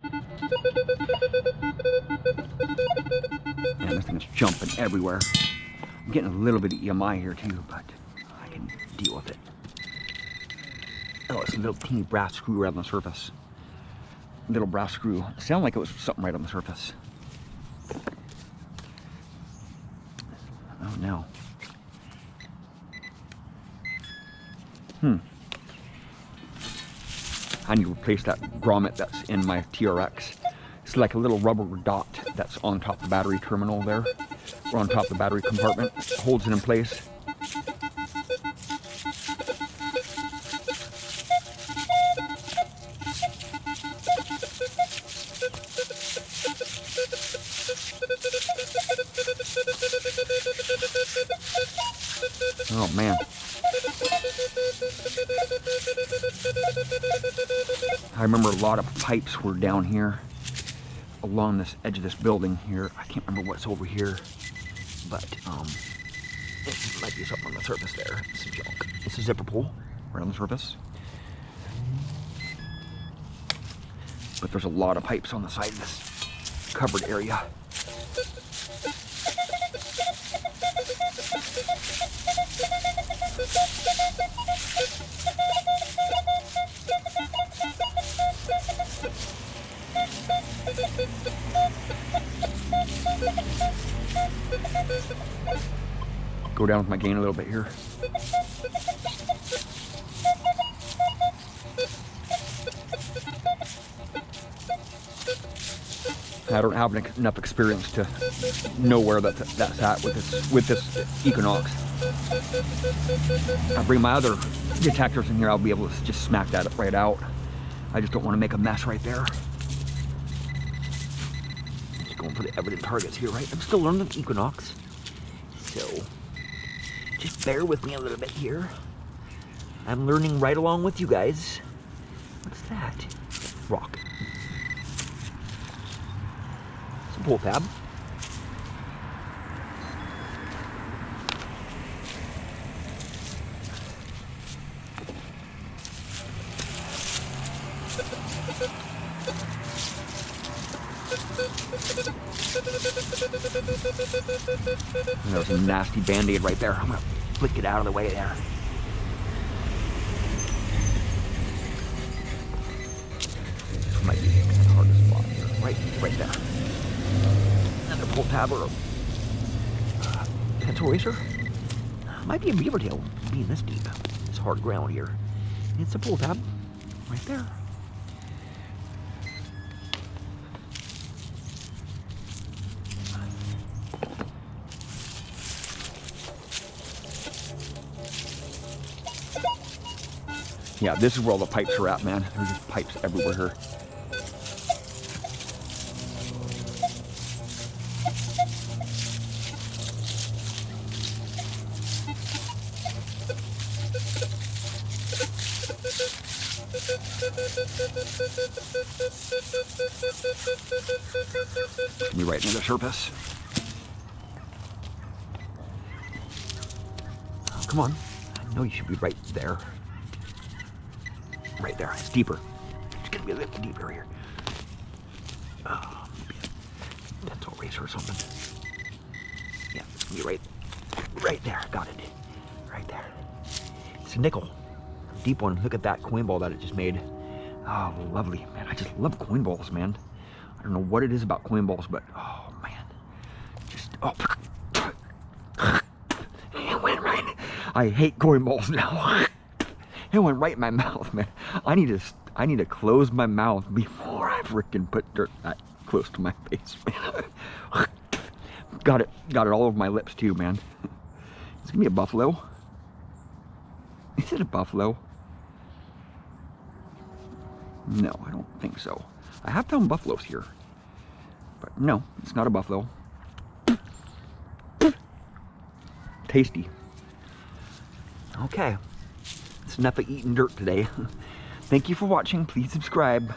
Man, this thing is jumping everywhere. I'm getting a little bit of EMI here too, but I can deal with it. Oh, it's a little teeny brass screw right on the surface. Little brass screw. It sounded like it was something right on the surface. Oh no. I need to replace that grommet that's in my TRX. It's like a little rubber dot that's on top of the battery terminal there, or on top of the battery compartment. It holds it in place. Oh man. I remember a lot of pipes were down here along this edge of this building here. I can't remember what's over here, but it might be something on the surface there. It's a junk. It's a zipper pull right on the surface. But there's a lot of pipes on the side of this covered area. Go down with my gain a little bit here. I don't have enough experience to know where that's at with this Equinox. I'll bring my other detectors in here. I'll be able to just smack that right out. I just don't want to make a mess right there. Just going for the evident targets here, right? I'm still learning the Equinox, so just bear with me a little bit here. I'm learning right along with you guys. What's that? Rock. It's a pull tab. And there's a nasty band-aid right there. I'm gonna flick it out of the way there. This might be the hardest spot here. Right there. Another pull tab or a pencil eraser. Might be a beaver tail being this deep. It's hard ground here. It's a pull tab right there. Yeah, this is where all the pipes are at, man. There's just pipes everywhere here. Be right near the surface. Oh, come on. I know you should be right there. Right there. It's deeper. It's gonna be a little deeper here. Pencil eraser or something. Yeah, it's gonna be right there. Got it. Right there. It's a nickel. Deep one. Look at that coin ball that it just made. Oh, lovely, man. I just love coin balls, man. I don't know what it is about coin balls, but oh man, just it went right. I hate coin balls now. It went right in my mouth, man. I need to close my mouth before I freaking put dirt that close to my face, man. Got it all over my lips too, man. It's gonna be a buffalo. Is it a buffalo? No, I don't think so. I have found buffaloes here, but no, it's not a buffalo. Tasty. Okay. It's enough of eating dirt today. Thank you for watching. Please subscribe.